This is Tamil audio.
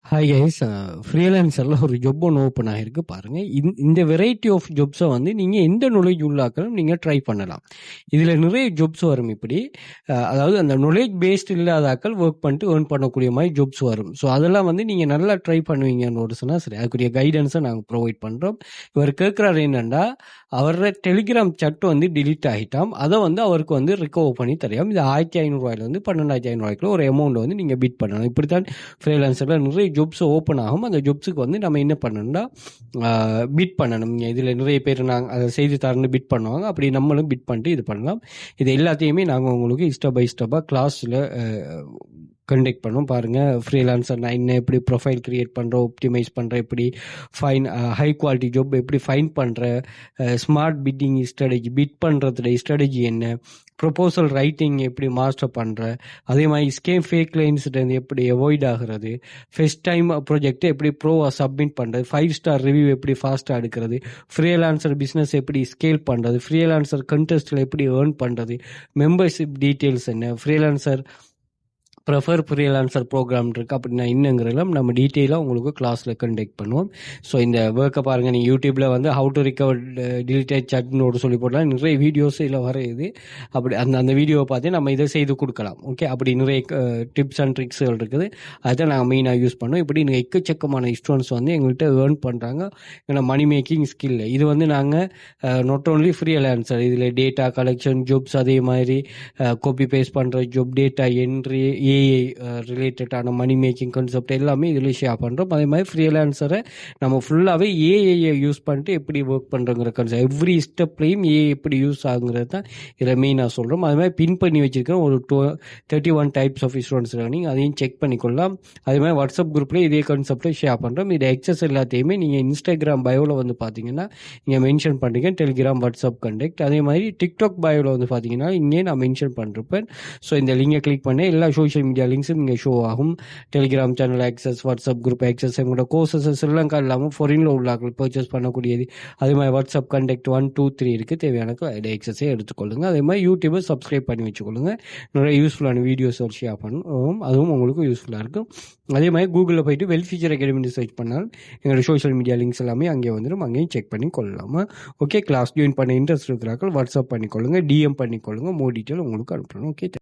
ஹாய் கைஸ், ஃப்ரீலான்சரில் ஒரு ஜாப் ஒன்று ஓப்பன் ஆகிருக்கு பாருங்கள். இந்த வெரைட்டி ஆஃப் ஜாப்ஸை வந்து நீங்கள் எந்த நாலேஜ் உள்ளாக்களும் நீங்கள் ட்ரை பண்ணலாம். இதில் நிறைய ஜாப்ஸ் வரும். இப்படி அதாவது அந்த நாலேஜ் பேஸ்ட் இல்லாதாக்கள் ஒர்க் பண்ணிட்டு ஏர்ன் பண்ணக்கூடிய மாதிரி ஜாப்ஸ் வரும். ஸோ அதெல்லாம் வந்து நீங்கள் நல்லா ட்ரை பண்ணுவீங்கன்னு சொன்னால் சரி, அதுக்குரிய கைடன்ஸை நாங்கள் ப்ரொவைட் பண்ணுறோம். இவர் கேட்குறாரு என்னென்னா, அவரோட டெலிகிராம் சட் வந்து டிலீட் ஆகிட்டாம். அதை வந்து அவருக்கு வந்து ரிகவர் பண்ணி தரையாம். இது 1500 வந்து 12,500 ஒரு அமௌண்ட் வந்து நீங்கள் பிட் பண்ணணும். இப்படித்தான் ஃப்ரீலான்சரில் நிறைய ஜாப்ஸ் ஓப்பன் ஆகும். அந்த ஜாப்ஸுக்கு வந்து நம்ம என்ன பண்ணணும்னா பிட் பண்ணணும். இதில் நிறைய பேர் நாங்கள் அதை செய்து தரணும் பிட் பண்ணுவாங்க. அப்படி நம்மளும் பிட் பண்ணிட்டு இது பண்ணலாம். இது எல்லாத்தையுமே நாங்கள் உங்களுக்கு ஸ்டெப் பை ஸ்டெப்பாக கிளாஸில் கண்டக்ட் பண்ணோம். பாருங்கள், ஃப்ரீலான்சர் நான் என்ன எப்படி ப்ரொஃபைல் க்ரியேட் பண்ணுறோம், ஆப்டிமைஸ் பண்ணுறேன், எப்படி ஃபைன் ஹை குவாலிட்டி ஜாப் எப்படி ஃபைன் பண்ணுற, ஸ்மார்ட் பிட்டிங் ஸ்ட்ராட்டஜி, பிட் பண்ணுறதுல ஸ்ட்ராட்டஜி என்ன, ப்ரொபோசல் ரைட்டிங் எப்படி மாஸ்டர் பண்ணுற, அதே மாதிரி ஸ்கேம் ஃபேக் லைன்ஸ்லேருந்து எப்படி அவாய்ட் ஆகிறது, ஃபர்ஸ்ட் டைம் ப்ராஜெக்ட் எப்படி ப்ரோவாக சப்மிட் பண்ணுறது, 5 ஸ்டார் ரிவ்யூ எப்படி ஃபாஸ்ட்டாக எடுக்கிறது, ஃப்ரீலான்சர் பிஸ்னஸ் எப்படி ஸ்கேல் பண்ணுறது, ஃப்ரீலான்சர் கண்டெஸ்ட்டில் எப்படி ஏர்ன் பண்ணுறது, மெம்பர்ஷிப் டீட்டெயில்ஸ் என்ன, ஃப்ரீலான்சர் ப்ரெஃபர் ஃப்ரீலான்சர் ப்ரோக்ராம் இருக்குது அப்படின்னா இன்னங்கிறதெல்லாம் நம்ம டீட்டெயிலாக உங்களுக்கு கிளாஸில் கண்டக்ட் பண்ணுவோம். ஸோ இந்த ஒர்க்கை பாருங்கள், நீங்கள் யூடியூப்பில் வந்து ஹவு டு ரிகவர் டிலீட்டட் சட்னு சொல்லி போடலாம். நிறைய வீடியோஸ் இதில் வரையுது. அப்படி அந்த வீடியோவை பார்த்து நம்ம இதை செய்து கொடுக்கலாம். ஓகே, அப்படி நிறைய டிப்ஸ் அண்ட் ட்ரிக்ஸுகள் இருக்குது. அதுதான் நாங்கள் மெயினாக யூஸ் பண்ணோம். இப்படி நீங்கள் எக்கச்சக்கமான ஸ்டூடெண்ட்ஸ் வந்து எங்கள்கிட்ட ஏர்ன் பண்ணுறாங்க. ஏன்னா மணி மேக்கிங் ஸ்கில் இது வந்து நாங்கள் நாட் ஓன்லி ஃப்ரீலான்சர், இதில் டேட்டா கலெக்ஷன் ஜாப்ஸ், அதே மாதிரி காப்பி பேஸ்ட் பண்ணுற ஜாப், டேட்டா என்ட்ரி, ஏஐ ரிலேட்டடான மணி மேக்கிங் கான்செப்ட் எல்லாமே இதில் ஷேர் பண்ணுறோம். அதே மாதிரி ஃப்ரீலான்சரை நம்ம ஃபுல்லாகவே ஏஐயை யூஸ் பண்ணிட்டு எப்படி ஒர்க் பண்ணுறோங்கிற கான்செப்ட், எவ்ரி ஸ்டெப்லையும் ஏஐ எப்படி யூஸ் ஆகுங்கிறது தான் இதில் மெயினாக சொல்கிறோம். அது மாதிரி பின் பண்ணி வச்சுருக்கோம் ஒரு 31 டைப்ஸ் ஆஃப் ஸ்டூடெண்ட்ஸ் லேர்னிங், அதையும் செக் பண்ணிக்கொள்ளலாம். அதே மாதிரி வாட்ஸ்அப் குரூப்லேயே இதே கான்செப்டை ஷேர் பண்ணுறோம். இது எக்ஸஸ் எல்லாத்தையுமே நீங்கள் இன்ஸ்டாகிராம் பயோவில் வந்து பார்த்தீங்கன்னா இங்கே மென்ஷன் பண்ணுறீங்க, டெலிகிராம், வாட்ஸ்அப் கண்டெக்ட். அதே மாதிரி டிக்டாக் பயோவில் வந்து பார்த்தீங்கன்னா இங்கே நான் மென்ஷன் பண்ணிருப்பேன். ஸோ இந்த லிங்கை கிளிக் பண்ணி எல்லா சோஷியல் மீடியா லிங்க்ஸும் இங்கே ஷோ ஆகும். Telegram channel access, WhatsApp group access, எங்களோட கோர்சஸ் ஸ்ரீலங்கா இல்லாமல் ஃபாரினில் உள்ளாக்கள் பர்ச்சேஸ் பண்ணக்கூடியது. அதே மாதிரி வாட்ஸ்அப் கண்டெக்ட் 1, 2, 3 இருக்குது. தேவையான ஆக்சஸே எடுத்துக்கொள்ளுங்க. அதே மாதிரி யூடியூபை சப்ஸ்கிரைப் பண்ணி வச்சுக்கொள்ளுங்க. நிறைய யூஸ்ஃபுல்லான வீடியோஸ் ஷேர் பண்ணுவோம், அதுவும் உங்களுக்கு யூஸ்ஃபுல்லாக இருக்கும். அதே மாதிரி கூகுளில் போயிட்டு வெல் ஃபியூச்சர் அகாடமின்னு சர்ச் பண்ணால் எங்களோட சோஷியல் மீடியா லிங்க்ஸ் எல்லாமே அங்கே வந்துடும். அங்கேயும் செக் பண்ணி கொள்ளலாமா. ஓகே, கிளாஸ் ஜாயின் பண்ண இன்ட்ரெஸ்ட் இருக்கிறார்கள் வாட்ஸ்அப் பண்ணிக்கொள்ளுங்க, டிஎம் பண்ணிக்கொள்ளுங்க. மோர் டீட்டெயில் உங்களுக்கு அனுப்புகிறோம். ஓகே.